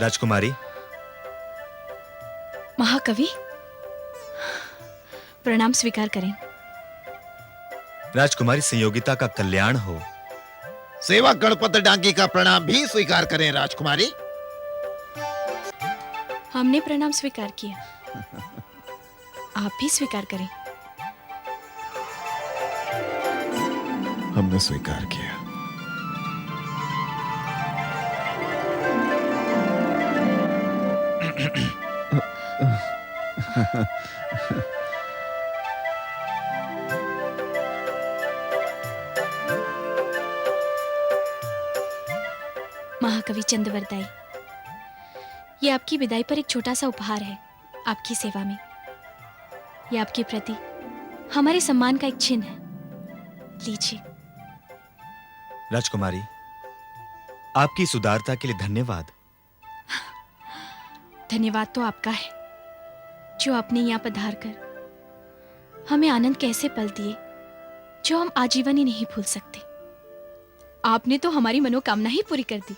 राजकुमारी, महाकवि, प्रणाम स्वीकार करें। राजकुमारी संयोगिता का कल्याण हो। सेवक गणपत डांगी का प्रणाम भी स्वीकार करें राजकुमारी। हमने प्रणाम स्वीकार किया, आप भी स्वीकार करें। हमने स्वीकार किया। महाकवि चंद्रवरदाई, ये आपकी विदाई पर एक छोटा सा उपहार है आपकी सेवा में। ये आपके प्रति हमारे सम्मान का एक चिन्ह है, लीजिए। राजकुमारी, आपकी इस उदारता के लिए धन्यवाद। धन्यवाद तो आपका है, जो आपने यहाँ पधार कर हमें आनंद कैसे पल दिए जो हम आजीवन ही नहीं भूल सकते। आपने तो हमारी मनोकामना ही पूरी कर दी।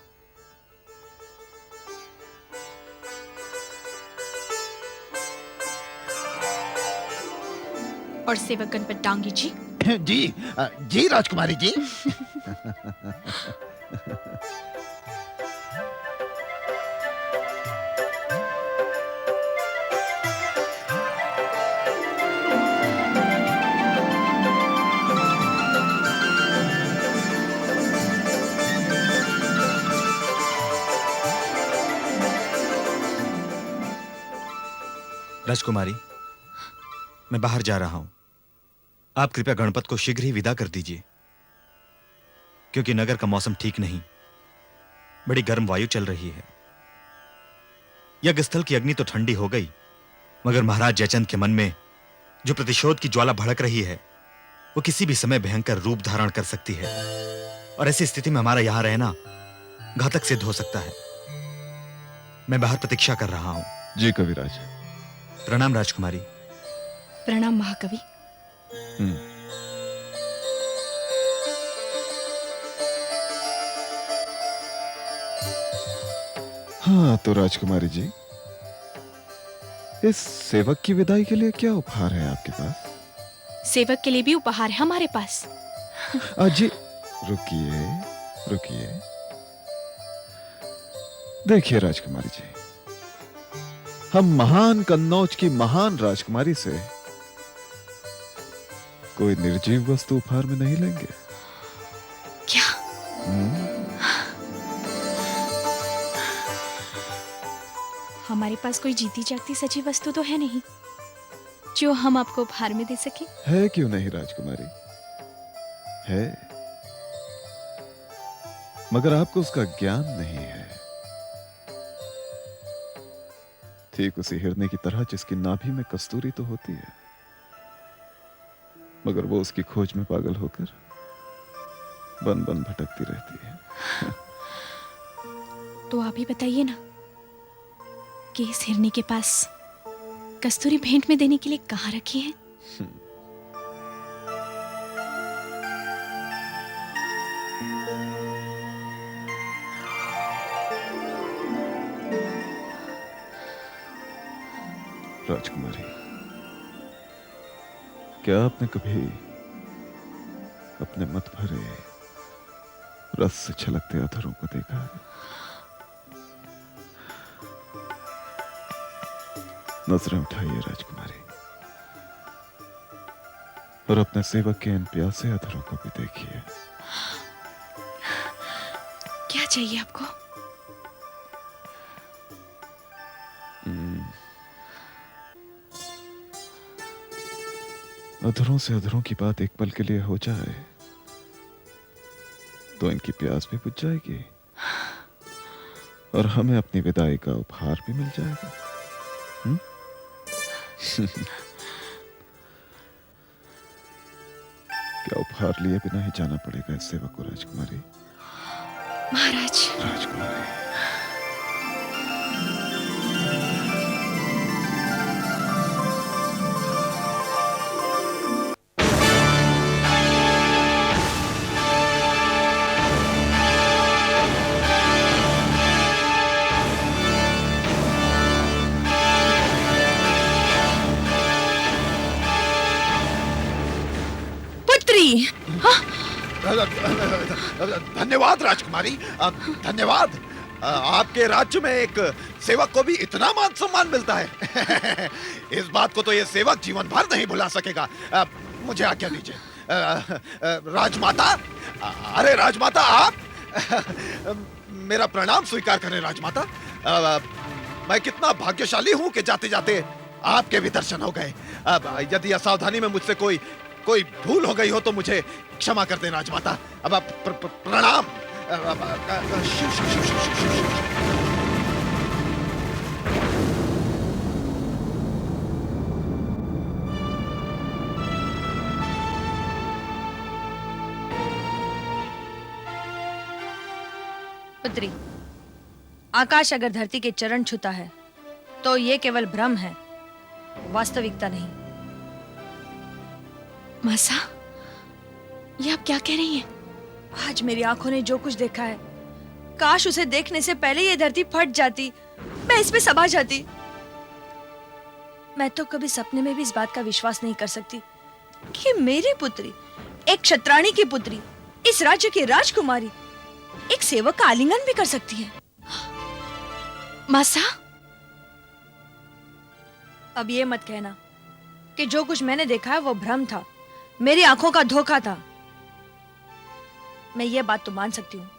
और सेवक गणपत डांगी जी। जी जी राजकुमारी जी। राजकुमारी, मैं बाहर जा रहा हूं। आप कृपया गणपत को शीघ्र ही विदा कर दीजिए, क्योंकि नगर का मौसम ठीक नहीं, बड़ी गर्म वायु चल रही है। यज्ञस्थल की अग्नि तो ठंडी हो गई, मगर महाराज जयचंद के मन में जो प्रतिशोध की ज्वाला भड़क रही है, वो किसी भी समय भयंकर रूप धारण कर सकती है, और ऐसी स्थिति में हमारा यहां रहना घातक सिद्ध हो सकता है। मैं बाहर प्रतीक्षा कर रहा हूं। जी कविराज। प्रणाम राजकुमारी। प्रणाम महाकवि। हाँ तो राजकुमारी जी, इस सेवक की विदाई के लिए क्या उपहार है आपके पास? सेवक के लिए भी उपहार है हमारे पास। जी रुकिए रुकिए। देखिए राजकुमारी जी, हम महान कन्नौज की महान राजकुमारी से कोई निर्जीव वस्तु उपहार में नहीं लेंगे। क्या? हमारे पास कोई जीती जागती सजी वस्तु तो है नहीं जो हम आपको उपहार में दे सके। है क्यों नहीं राजकुमारी, है, मगर आपको उसका ज्ञान नहीं है। ठीक उसी हिरने की तरह जिसकी नाभि में कस्तूरी तो होती है, मगर वो उसकी खोज में पागल होकर बन बन भटकती रहती है। तो आप ही बताइए ना कि इस हिरनी के पास कस्तूरी भेंट में देने के लिए कहां रखी है? राजकुमारी, क्या आपने कभी अपने मत भरे रस से छलकते अधरों को देखा है? नजरें उठाइए राजकुमारी, और अपने सेवक के इन प्यासे अधरों को भी देखिए। क्या चाहिए आपको? अधरों से अधरों की बात एक पल के लिए हो जाए तो इनकी प्यास भी बुझ जाएगी, और हमें अपनी विदाई का उपहार भी मिल जाएगा। क्या उपहार लिए बिना ही जाना पड़ेगा इस सेवक को राजकुमारी? महाराज। राजकुमारी, धन्यवाद राजकुमारी, धन्यवाद। आपके राज्य में एक सेवक को भी इतना मान सम्मान मिलता है। इस बात को तो ये सेवक जीवन भर नहीं भुला सकेगा। मुझे आज्ञा दीजिए। राजमाता, अरे राजमाता आप, मेरा प्रणाम स्वीकार करें राजमाता। मैं कितना भाग्यशाली हूं कि जाते जाते आपके भी दर्शन हो गए। यदि असावधानी में मुझसे कोई भूल हो गई हो तो मुझे क्षमा कर दें राजमाता। अब आप प्रणाम। शिव शिव शिव शिव शिव शिव शिव। पुत्री, आकाश अगर धरती के चरण छूता है तो ये केवल भ्रम है, वास्तविकता नहीं। मासा, ये आप क्या कह रही हैं? आज मेरी आंखों ने जो कुछ देखा है, काश उसे देखने से पहले ये धरती फट जाती, मैं इसमें समा जाती। मैं तो कभी सपने में भी इस बात का विश्वास नहीं कर सकती कि मेरी पुत्री, एक क्षत्राणी की पुत्री, इस राज्य की राजकुमारी, एक सेवक का आलिंगन भी कर सकती है। मासा, अब ये मत कहना कि जो कुछ मैंने देखा है वो भ्रम था, मेरी आंखों का धोखा था। मैं ये बात तो मान सकती हूँ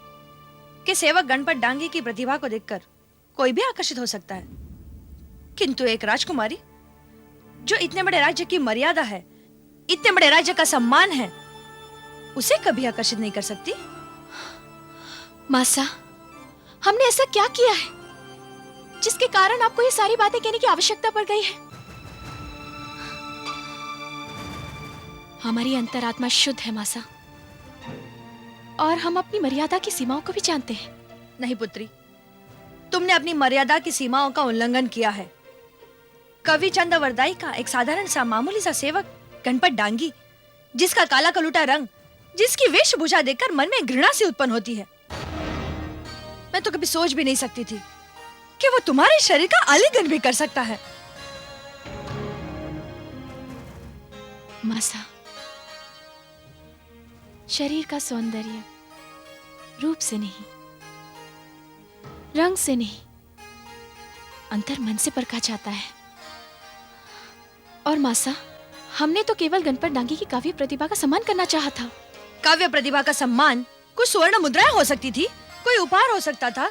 कि सेवक गणपत डांगी की प्रतिभा को देखकर कोई भी आकर्षित हो सकता है, किंतु एक राजकुमारी जो इतने बड़े राज्य की मर्यादा है, इतने बड़े राज्य का सम्मान है, उसे कभी आकर्षित नहीं कर सकती। मासा, हमने ऐसा क्या किया है जिसके कारण आपको ये सारी बातें कहने की आवश्यकता पड़ गई है? हमारी अंतरात्मा शुद्ध है मासा, और हम अपनी मर्यादा की सीमाओं को भी जानते हैं। नहीं पुत्री, तुमने अपनी मर्यादा की सीमाओं का उल्लंघन किया है। कवि चंद्रवरदाई का एक साधारण सा मामूली सा सेवक गणपत डांगी, जिसका काला कलूटा रंग, जिसकी वेशभूषा देखकर मन में घृणा सी उत्पन्न होती है, मैं तो कभी सोच भी नहीं सकती थी कि वो तुम्हारे शरीर का आलिंगन भी कर सकता है। मासा, शरीर का सौंदर्य रूप से नहीं, रंग से नहीं, अंतर मन से परखा जाता है। और मासा, हमने तो केवल गणपत डांगी की काव्य प्रतिभा का सम्मान करना चाहा था। काव्य प्रतिभा का सम्मान कुछ स्वर्ण मुद्राएं हो सकती थी, कोई उपहार हो सकता था।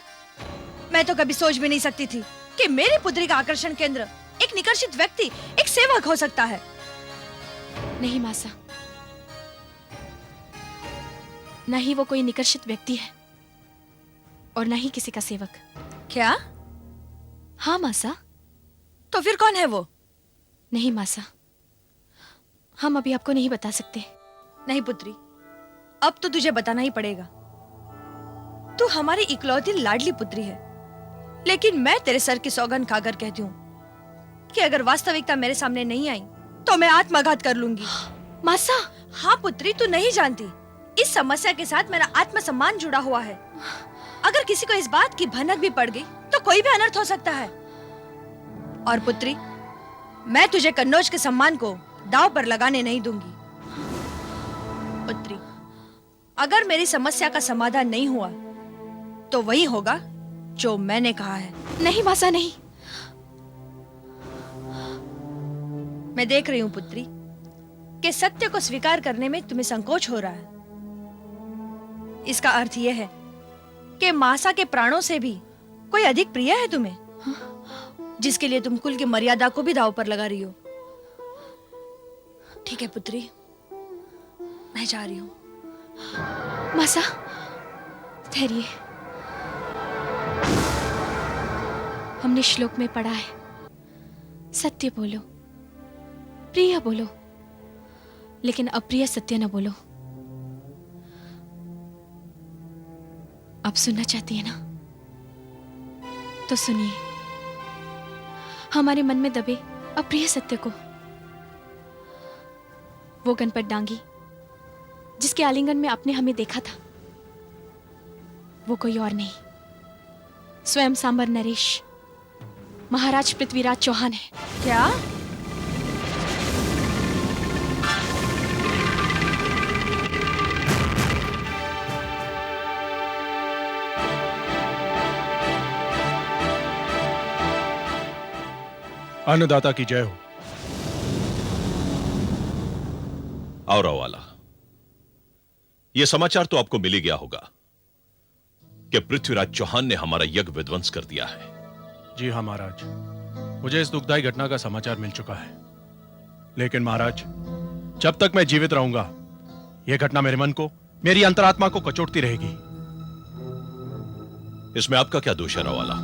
मैं तो कभी सोच भी नहीं सकती थी कि मेरी पुत्री का आकर्षण केंद्र एक निकर्षित व्यक्ति, एक सेवक हो सकता है। नहीं मासा, न ही वो कोई निकर्षित व्यक्ति है और न ही किसी का सेवक। क्या? हाँ मासा। तो फिर कौन है वो? नहीं मासा, हम अभी आपको नहीं बता सकते। नहीं पुत्री, अब तो तुझे बताना ही पड़ेगा। तू हमारी इकलौती लाडली पुत्री है, लेकिन मैं तेरे सर की सौगंध खाकर कहती हूँ कि अगर वास्तविकता मेरे सामने नहीं आई तो मैं आत्मघात कर लूंगी। मासा। हाँ पुत्री, तू नहीं जानती, इस समस्या के साथ मेरा आत्मसम्मान जुड़ा हुआ है। अगर किसी को इस बात की भनक भी पड़ गई तो कोई भी अनर्थ हो सकता है। और पुत्री, मैं तुझे कन्नौज के सम्मान को दांव पर लगाने नहीं दूंगी। पुत्री, अगर मेरी समस्या का समाधान नहीं हुआ तो वही होगा जो मैंने कहा है। नहीं मासा, नहीं। मैं देख रही हूं पुत्री कि सत्य को स्वीकार करने में तुम्हें संकोच हो रहा है। इसका अर्थ यह है कि मासा के प्राणों से भी कोई अधिक प्रिय है तुम्हें, जिसके लिए तुम कुल की मर्यादा को भी दांव पर लगा रही हो। ठीक है पुत्री, मैं जा रही हूं। मासा, ठहरिए। हमने श्लोक में पढ़ा है, सत्य बोलो, प्रिय बोलो, लेकिन अप्रिय सत्य न बोलो। आप सुनना चाहती है ना? तो सुनिए, हमारे मन में दबे अप्रिय सत्य को। वो गणपत डांगी जिसके आलिंगन में आपने हमें देखा था, वो कोई और नहीं, स्वयं सांबर नरेश, महाराज पृथ्वीराज चौहान है। क्या? अन्नदाता की जय हो। और वाला, यह समाचार तो आपको मिल ही गया होगा कि पृथ्वीराज चौहान ने हमारा यज्ञ विध्वंस कर दिया है। जी हाँ महाराज, मुझे इस दुखदाई घटना का समाचार मिल चुका है। लेकिन महाराज, जब तक मैं जीवित रहूंगा यह घटना मेरे मन को, मेरी अंतरात्मा को कचोटती रहेगी। इसमें आपका क्या दोष है रवाला?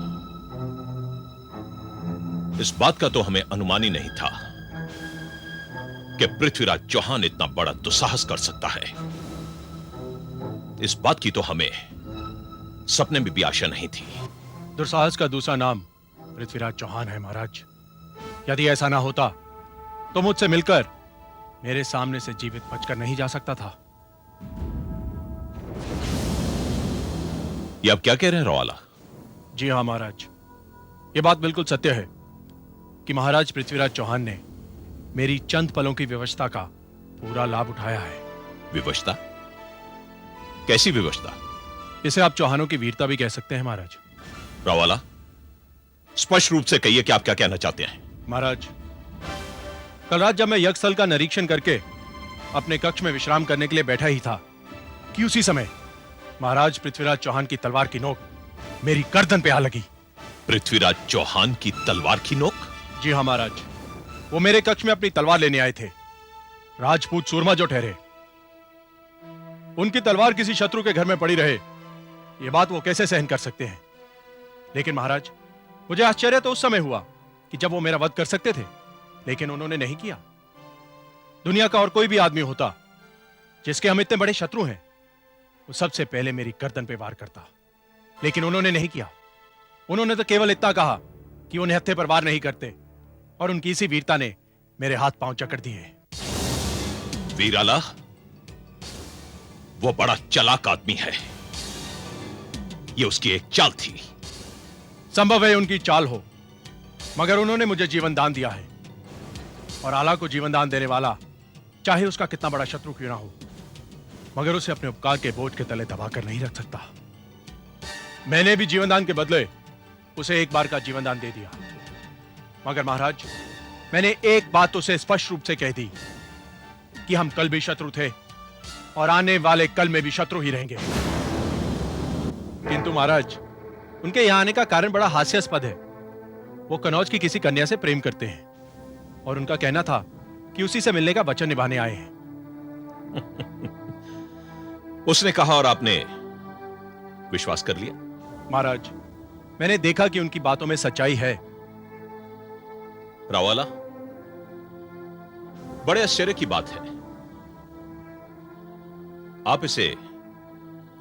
इस बात का तो हमें अनुमान ही नहीं था कि पृथ्वीराज चौहान इतना बड़ा दुस्साहस कर सकता है। इस बात की तो हमें सपने में भी आशा नहीं थी। दुस्साहस का दूसरा नाम पृथ्वीराज चौहान है महाराज। यदि ऐसा ना होता तो मुझसे मिलकर मेरे सामने से जीवित बचकर नहीं जा सकता था। ये आप क्या कह रहे हैं रवाला? जी हाँ महाराज, यह बात बिल्कुल सत्य है कि महाराज पृथ्वीराज चौहान ने मेरी चंद पलों की विवशता का पूरा लाभ उठाया है। विवशता? कैसी विवशता? इसे आप चौहानों की वीरता भी कह सकते हैं महाराज। रवाला, स्पष्ट रूप से कहिए कि आप क्या कहना चाहते हैं। महाराज, कल रात जब मैं यज्ञस्थल का निरीक्षण करके अपने कक्ष में विश्राम करने के लिए बैठा ही था कि उसी समय महाराज पृथ्वीराज चौहान की तलवार की नोक मेरी गर्दन पे आ लगी। पृथ्वीराज चौहान की तलवार की नोक? जी हाँ महाराज, वो मेरे कक्ष में अपनी तलवार लेने आए थे। राजपूत सूरमा जो ठहरे, उनकी तलवार किसी शत्रु के घर में पड़ी रहे, ये बात वो कैसे सहन कर सकते हैं। लेकिन महाराज, मुझे आश्चर्य तो उस समय हुआ कि जब वो मेरा वध कर सकते थे, लेकिन उन्होंने नहीं किया। दुनिया का और कोई भी आदमी होता जिसके हम इतने बड़े शत्रु हैं, वो सबसे पहले मेरी गर्दन पे वार करता, लेकिन उन्होंने नहीं किया। उन्होंने तो केवल इतना कहा कि उन्हें हत्थे पर वार नहीं करते, और उनकी इसी वीरता ने मेरे हाथ पांव जकड़ दिए। वीराला, वो बड़ा चालाक आदमी है। ये उसकी एक चाल थी। संभव है उनकी चाल हो, मगर उन्होंने मुझे जीवन दान दिया है, और आला को जीवन दान देने वाला चाहे उसका कितना बड़ा शत्रु क्यों ना हो, मगर उसे अपने उपकार के बोझ के तले दबाकर नहीं रख सकता। मैंने भी जीवन दान के बदले उसे एक बार का जीवन दान दे दिया, मगर महाराज, मैंने एक बात उसे स्पष्ट रूप से कह दी कि हम कल भी शत्रु थे और आने वाले कल में भी शत्रु ही रहेंगे। किंतु महाराज, उनके यहां आने का कारण बड़ा हास्यास्पद है। वो कनौज की किसी कन्या से प्रेम करते हैं, और उनका कहना था कि उसी से मिलने का वचन निभाने आए हैं। उसने कहा और आपने विश्वास कर लिया? महाराज, मैंने देखा कि उनकी बातों में सच्चाई है। रावाला, बड़े आश्चर्य की बात है, आप इसे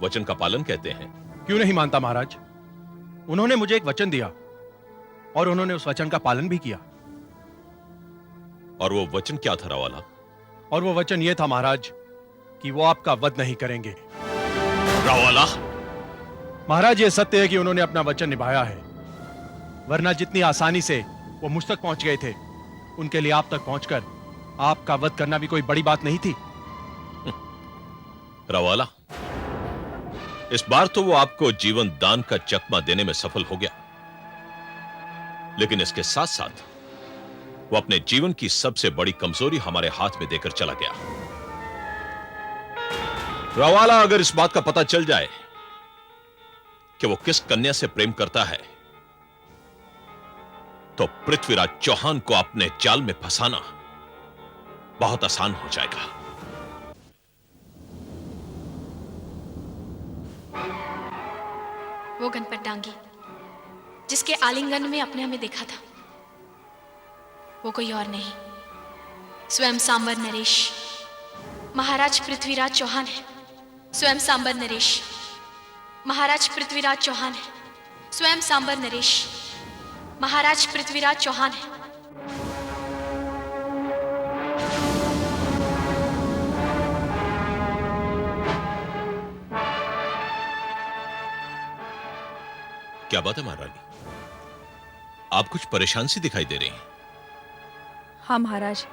वचन का पालन कहते हैं। क्यों नहीं मानता महाराज? उन्होंने मुझे एक वचन दिया और उन्होंने उस वचन का पालन भी किया। और वो वचन क्या था रावाला? और वो वचन ये था महाराज कि वो आपका वध नहीं करेंगे। रावाला, महाराज, ये सत्य है कि उन्होंने अपना वचन निभाया है, वरना जितनी आसानी से वो मुझ तक पहुंच गए थे, उनके लिए आप तक पहुंचकर आपका वध करना भी कोई बड़ी बात नहीं थी। रावाला, इस बार तो वो आपको जीवन दान का चकमा देने में सफल हो गया, लेकिन इसके साथ साथ वो अपने जीवन की सबसे बड़ी कमजोरी हमारे हाथ में देकर चला गया। रावाला, अगर इस बात का पता चल जाए कि वो किस कन्या से प्रेम करता है, तो पृथ्वीराज चौहान को अपने जाल में फंसाना बहुत आसान हो जाएगा। वो गणपत डांगी जिसके आलिंगन में अपने हमें देखा था, वो कोई और नहीं, स्वयं सांबर नरेश महाराज पृथ्वीराज चौहान है। स्वयं सांबर नरेश महाराज पृथ्वीराज चौहान है। स्वयं सांबर नरेश महाराज पृथ्वीराज चौहान है। क्या बात है महारानी, आप कुछ परेशान सी दिखाई दे रही हैं। हाँ महाराज,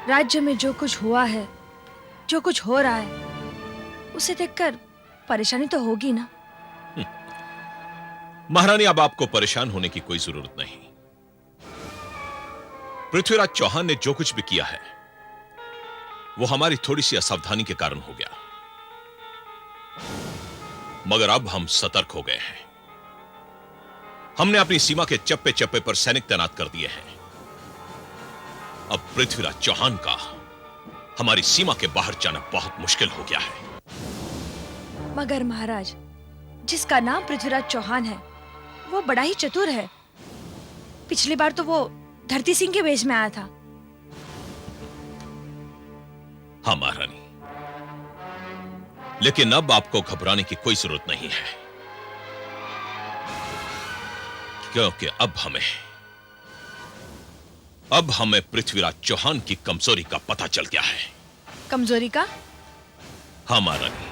राज्य में जो कुछ हुआ है, जो कुछ हो रहा है, उसे देखकर परेशानी तो होगी ना। महारानी, अब आपको परेशान होने की कोई जरूरत नहीं। पृथ्वीराज चौहान ने जो कुछ भी किया है वो हमारी थोड़ी सी असावधानी के कारण हो गया, मगर अब हम सतर्क हो गए हैं। हमने अपनी सीमा के चप्पे चप्पे पर सैनिक तैनात कर दिए हैं। अब पृथ्वीराज चौहान का हमारी सीमा के बाहर जाना बहुत मुश्किल हो गया है। मगर महाराज, जिसका नाम पृथ्वीराज चौहान है वो बड़ा ही चतुर है। पिछली बार तो वो धरती सिंह के वेश में आया था। हाँ महारानी, लेकिन अब आपको घबराने की कोई जरूरत नहीं है, क्योंकि अब हमें पृथ्वीराज चौहान की कमजोरी का पता चल गया है। कमजोरी का? हाँ महारानी,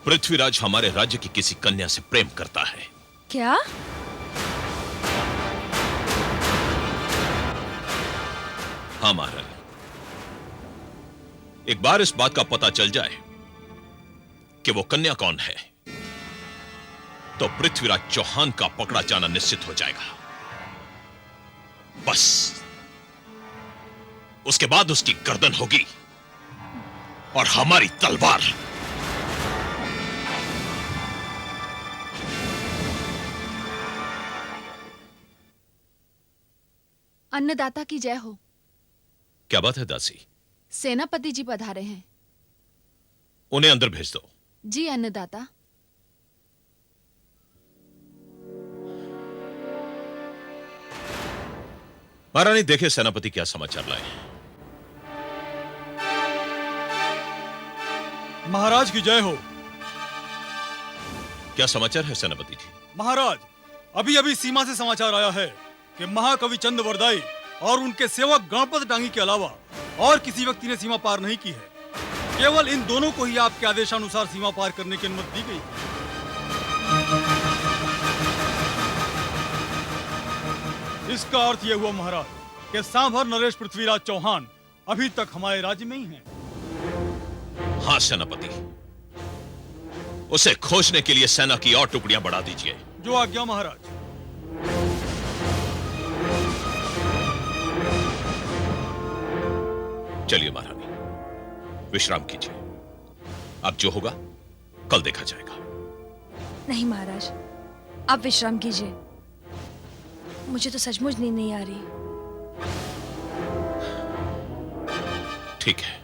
पृथ्वीराज हमारे राज्य की किसी कन्या से प्रेम करता है। क्या? हाँ महारानी, एक बार इस बात का पता चल जाए कि वो कन्या कौन है तो पृथ्वीराज चौहान का पकड़ा जाना निश्चित हो जाएगा। बस उसके बाद उसकी गर्दन होगी और हमारी तलवार। अन्नदाता की जय हो। क्या बात है दासी? सेनापति जी पधारे हैं। उन्हें अंदर भेज दो। जी अन्नदाता। महारानी देखे सेनापति क्या समाचार लाए। महाराज की जय हो। क्या समाचार है सेनापति जी? महाराज, अभी अभी सीमा से समाचार आया है कि महाकवि चंद वरदाई और उनके सेवक गणपत डांगी के अलावा और किसी व्यक्ति ने सीमा पार नहीं की है। केवल इन दोनों को ही आपके आदेशानुसार सीमा पार करने की अनुमति दी गई। इसका अर्थ यह हुआ महाराज कि सांभर नरेश पृथ्वीराज चौहान अभी तक हमारे राज्य में ही हैं। हाँ सेनापति, उसे खोजने के लिए सेना की और टुकड़ियां बढ़ा दीजिए। जो आज्ञा महाराज। चलिए महारानी, विश्राम कीजिए। अब जो होगा कल देखा जाएगा। नहीं महाराज, आप विश्राम कीजिए। मुझे तो सचमुच नींद नहीं आ रही। ठीक है।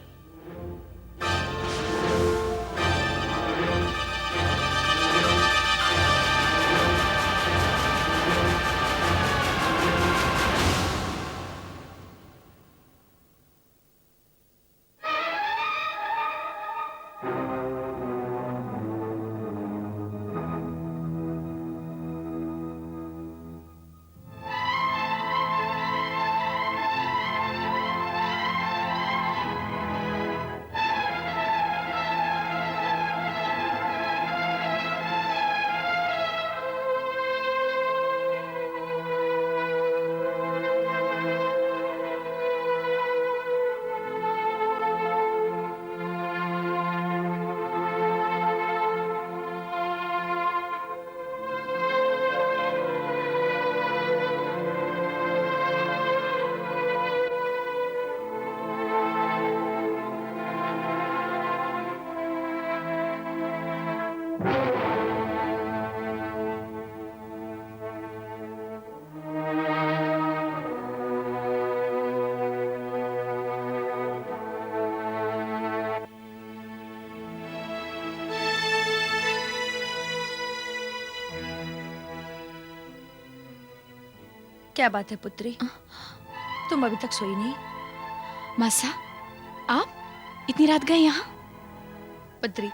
क्या बात है पुत्री, तुम अभी तक सोई नहीं? मासा, आप इतनी रात गए यहाँ? पुत्री,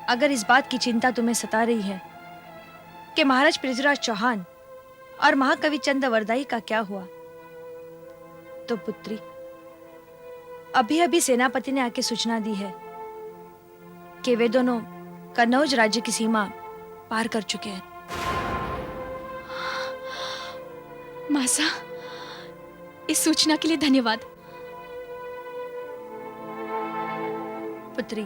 अगर इस बात की चिंता तुम्हें सता रही है कि महाराज पृथ्वीराज चौहान और महाकवि चंद वरदाई का क्या हुआ, तो पुत्री अभी अभी सेनापति ने आके सूचना दी है कि वे दोनों कन्नौज राज्य की सीमा पार कर चुके हैं। मासा, इस सूचना के लिए धन्यवाद। पुत्री,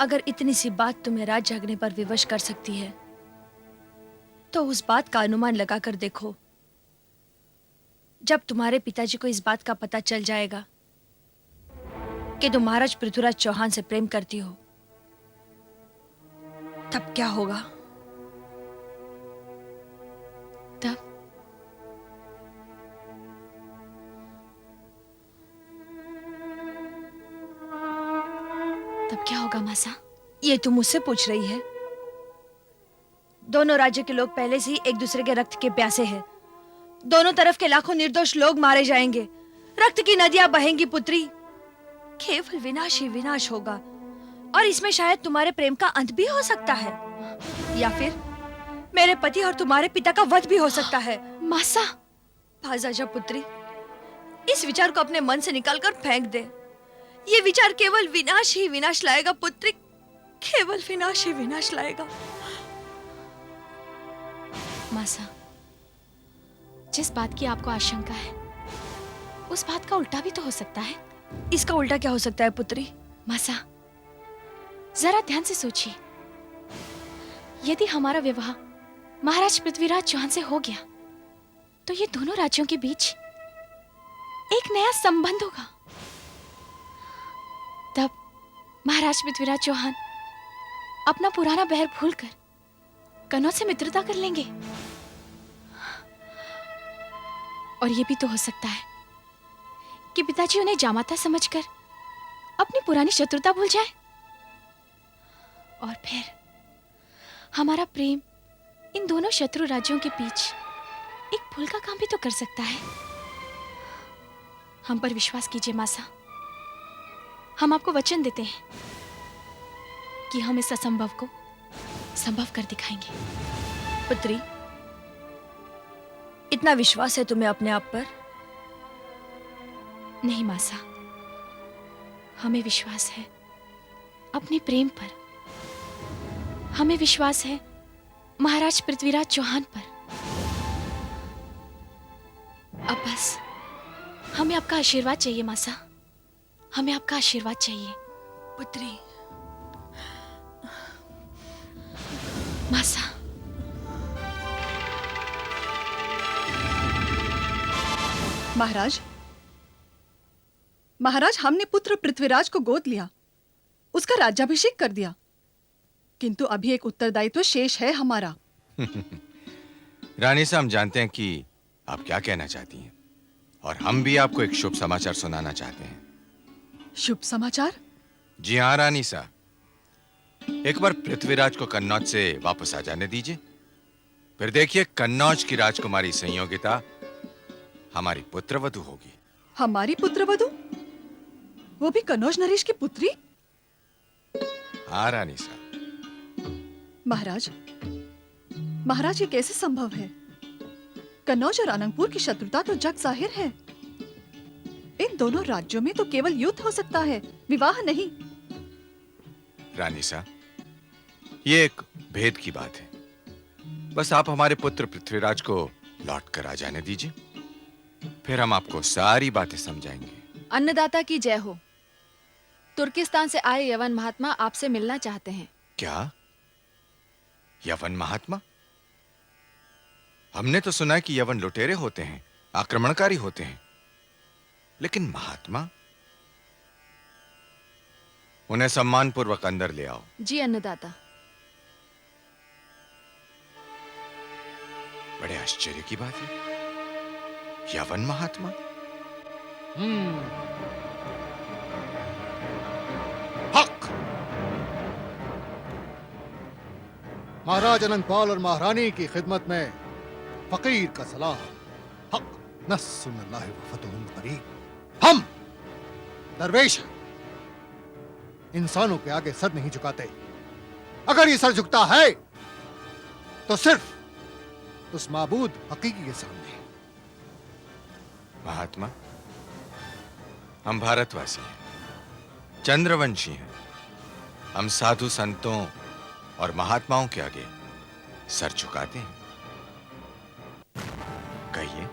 अगर इतनी सी बात तुम्हें रात जागने पर विवश कर सकती है तो उस बात का अनुमान लगाकर देखो जब तुम्हारे पिताजी को इस बात का पता चल जाएगा कि तुम महाराज पृथ्वीराज चौहान से प्रेम करती हो, तब क्या होगा? तब तब क्या होगा मासा? ये तुम मुझसे पूछ रही है? दोनों राज्य के लोग पहले से ही एक दूसरे के रक्त के प्यासे हैं। दोनों तरफ के लाखों निर्दोष लोग मारे जाएंगे, रक्त की नदियां बहेंगी पुत्री। केवल विनाश ही विनाश होगा, और इसमें शायद तुम्हारे प्रेम का अंत भी हो सकता है, या फिर मेरे पति और तुम्हारे पिता का वध भी हो सकता है। मासा, पास आजा पुत्री, इस विचार को अपने मन से निकालकर फेंक दे। ये विचार केवल विनाश ही विनाश लाएगा पुत्री, केवल विनाश ही विनाश लाएगा। मासा, जिस बात की आपको आशंका है, उस बात का उल्टा भी तो हो सकता है। इसका उल्टा क्या हो सकता है पुत्री? मासा, जरा ध्यान से सोचिए। यदि हमारा विवाह महाराज पृथ्वीराज चौहान से हो गया, तो ये दोनों राज्यों के बीच एक नया संबंध होगा। तब महाराज पृथ्वीराज चौहान अपना पुराना बैर भूलकर कनौज से मित्रता कर लेंगे। और ये भी तो हो सकता है कि पिताजी उन्हें जामाता समझकर अपनी पुरानी शत्रुता भूल जाए, और फिर हमारा प्रेम इन दोनों शत्रु राज्यों के बीच एक पुल का काम भी तो कर सकता है। हम पर विश्वास कीजिए मासा, हम आपको वचन देते हैं कि हम इस असंभव को संभव कर दिखाएंगे। पुत्री, इतना विश्वास है तुम्हें अपने आप पर? नहीं मासा, हमें विश्वास है अपने प्रेम पर। हमें विश्वास है महाराज पृथ्वीराज चौहान पर। अब बस हमें आपका आशीर्वाद चाहिए मासा, हमें आपका आशीर्वाद चाहिए। पुत्री, मासा, महाराज, महाराज, हमने पुत्र पृथ्वीराज को गोद लिया, उसका राज्याभिषेक कर दिया, किंतु अभी एक उत्तरदायित्व शेष है हमारा। रानी साहब, हम जानते हैं कि आप क्या कहना चाहती हैं, और हम भी आपको एक शुभ समाचार सुनाना चाहते हैं। शुभ समाचार? जी हाँ रानी साहब, एक बार पृथ्वीराज को कन्नौज से वापस आ जाने दीजिए, फिर देखिए कन्नौज की राजकुमारी संयोगिता हमारी पुत्रवधू होगी। हमारी पुत्रवधू? वो भी कनौज नरेश की पुत्री? हाँ रानी साहब। महाराज, महाराज, ये कैसे संभव है? कन्नौज और अनंगपुर की शत्रुता तो जग जाहिर है। इन दोनों राज्यों में तो केवल युद्ध हो सकता है, विवाह नहीं। रानी साहब, ये एक भेद की बात है। बस आप हमारे पुत्र पृथ्वीराज को लौट कर आ जाने दीजिए, फिर हम आपको सारी बातें समझाएंगे। अन्नदाता की जय हो। तुर्किस्तान से आए यवन महात्मा आपसे मिलना चाहते हैं। क्या? यवन महात्मा? हमने तो सुना है कि यवन लुटेरे होते हैं, आक्रमणकारी होते हैं, लेकिन महात्मा? उन्हें सम्मानपूर्वक अंदर ले आओ। जी अन्नदाता। बड़े आश्चर्य की बात है, यवन महात्मा? हक! महाराज अनंतपाल और महारानी की खिदमत में फकीर का सलाम। हक नस्सुल्लाहि व फतहुन करीब। हम दरवेश हैं, इंसानों के आगे सर नहीं झुकाते। अगर ये सर झुकता है तो सिर्फ उस माबूद हकीकी के सामने। महात्मा, हम भारतवासी हैं, चंद्रवंशी हैं। हम साधु संतों और महात्माओं के आगे सर झुकाते हैं। कहिए,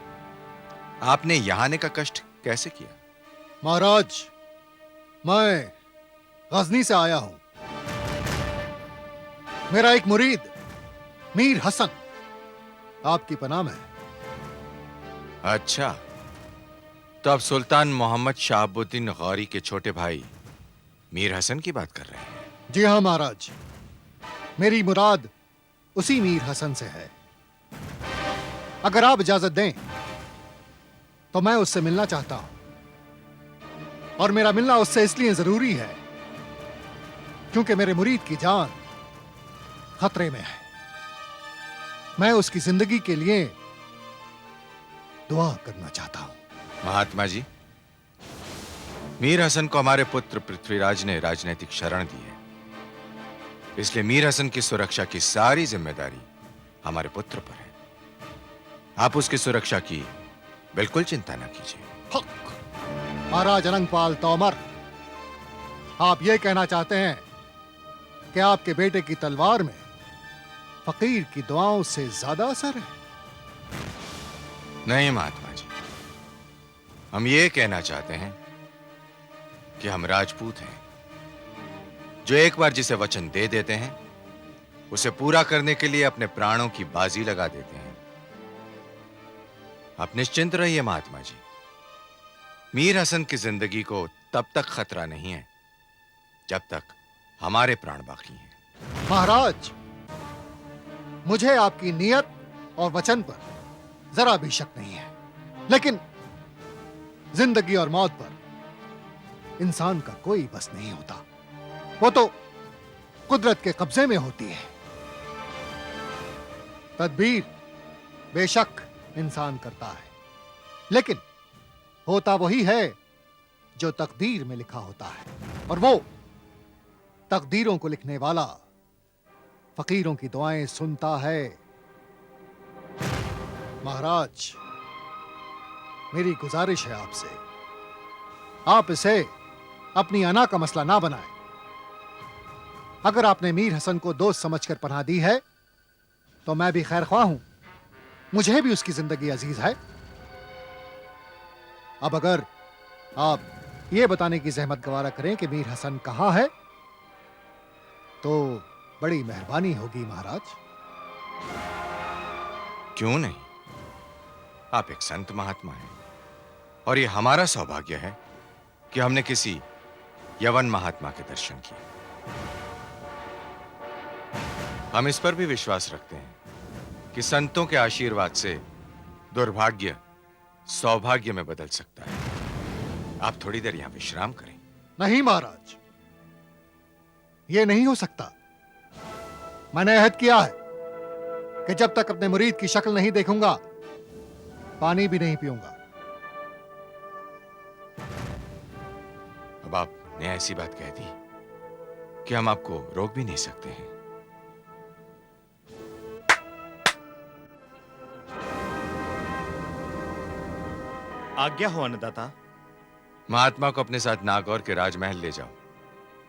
आपने यहां आने का कष्ट कैसे किया? महाराज, मैं गजनी से आया हूं। मेरा एक मुरीद मीर हसन आपकी पनाह में है। अच्छा, तो आप सुल्तान मोहम्मद शहाबुद्दीन गौरी के छोटे भाई मीर हसन की बात कर रहे हैं? जी हाँ महाराज, मेरी मुराद उसी मीर हसन से है। अगर आप इजाजत दें तो मैं उससे मिलना चाहता हूं, और मेरा मिलना उससे इसलिए जरूरी है क्योंकि मेरे मुरीद की जान खतरे में है। मैं उसकी जिंदगी के लिए दुआ करना चाहता हूं। महात्मा जी, मीर हसन को हमारे पुत्र पृथ्वीराज ने राजनीतिक शरण दी है, इसलिए मीर हसन की सुरक्षा की सारी जिम्मेदारी हमारे पुत्र पर है। आप उसकी सुरक्षा की बिल्कुल चिंता न कीजिए। हक। महाराज अनंगपाल तोमर, आप ये कहना चाहते हैं कि आपके बेटे की तलवार में फकीर की दुआओं से ज्यादा असर है? नहीं महात्मा जी, हम ये कहना चाहते हैं कि हम राजपूत हैं जो एक बार जिसे वचन दे देते हैं उसे पूरा करने के लिए अपने प्राणों की बाजी लगा देते हैं। आप निश्चिंत रहिए महात्मा जी, मीर हसन की जिंदगी को तब तक खतरा नहीं है जब तक हमारे प्राण बाकी हैं। महाराज, मुझे आपकी नियत और वचन पर जरा भी शक नहीं है, लेकिन जिंदगी और मौत पर इंसान का कोई बस नहीं होता। वो तो कुदरत के कब्जे में होती है। तदबीर बेशक इंसान करता है, लेकिन होता वही है जो तकदीर में लिखा होता है, और वो तकदीरों को लिखने वाला फकीरों की दुआएं सुनता है। महाराज, मेरी गुजारिश है आपसे, आप इसे अपनी अना का मसला ना बनाएं। अगर आपने मीर हसन को दोस्त समझकर पनाह दी है तो मैं भी खैर ख्वाह हूं, मुझे भी उसकी जिंदगी अजीज है। अब अगर आप ये बताने की जहमत गवारा करें कि मीर हसन कहां है तो बड़ी मेहरबानी होगी महाराज। क्यों नहीं, आप एक संत महात्मा हैं और ये हमारा सौभाग्य है कि हमने किसी यवन महात्मा के दर्शन किए। हम इस पर भी विश्वास रखते हैं कि संतों के आशीर्वाद से दुर्भाग्य सौभाग्य में बदल सकता है। आप थोड़ी देर यहां विश्राम करें। नहीं महाराज, यह नहीं हो सकता। मैंने अहद किया है कि जब तक अपने मुरीद की शक्ल नहीं देखूंगा पानी भी नहीं पीऊंगा। अब आपने ऐसी बात कह दी कि हम आपको रोक भी नहीं सकते हैं। आज्ञा हो अन्नदाता। महात्मा को अपने साथ नागौर के राजमहल ले जाओ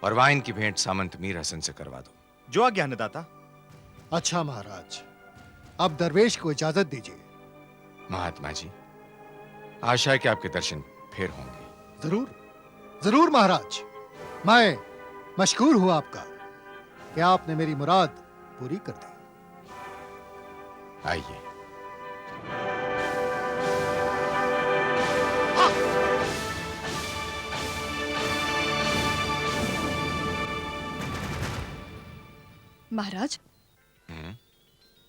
और वहां इनकी भेंट सामंत मीर हसन से करवा दो। जो आज्ञा अन्नदाता। अच्छा महाराज, अब दरवेश को इजाजत दीजिए। महात्मा जी, आशा है कि आपके दर्शन फिर होंगे। जरूर जरूर महाराज, मैं मशकूर हूं आपका कि आपने मेरी मुराद पूरी कर दी। आइए। महाराज,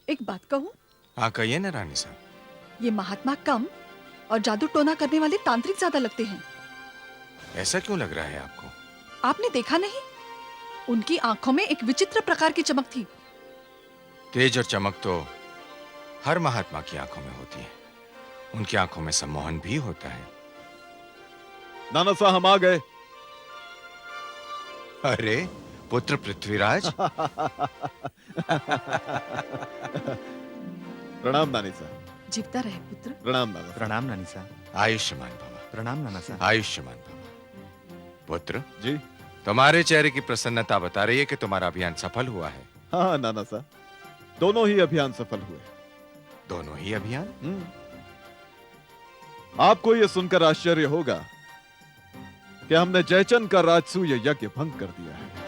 एक बात कहूं? हाँ कहिए ना रानी साहब। ये महात्मा कम और जादू टोना करने वाले तांत्रिक ज्यादा लगते हैं। ऐसा क्यों लग रहा है आपको? आपने देखा नहीं, उनकी आंखों में एक विचित्र प्रकार की चमक थी। तेज और चमक तो हर महात्मा की आंखों में होती है, उनकी आंखों में सम्मोहन भी होता है। नाना साहब, हम आ गए। अरे पुत्र पृथ्वीराज। प्रणाम नानी साहब। जीवता रहे पुत्र। प्रणाम नाना। प्रणाम नानी साहब। आयुष्मान भवा। प्रणाम नाना साहब। आयुष्मान भवा। पुत्र जी। तुम्हारे चेहरे की प्रसन्नता बता रही है कि तुम्हारा अभियान सफल हुआ है। हाँ नाना साहब, दोनों ही अभियान सफल हुए। दोनों ही अभियान? आपको यह सुनकर आश्चर्य होगा कि हमने जयचंद का राजसूय यज्ञ भंग कर दिया है।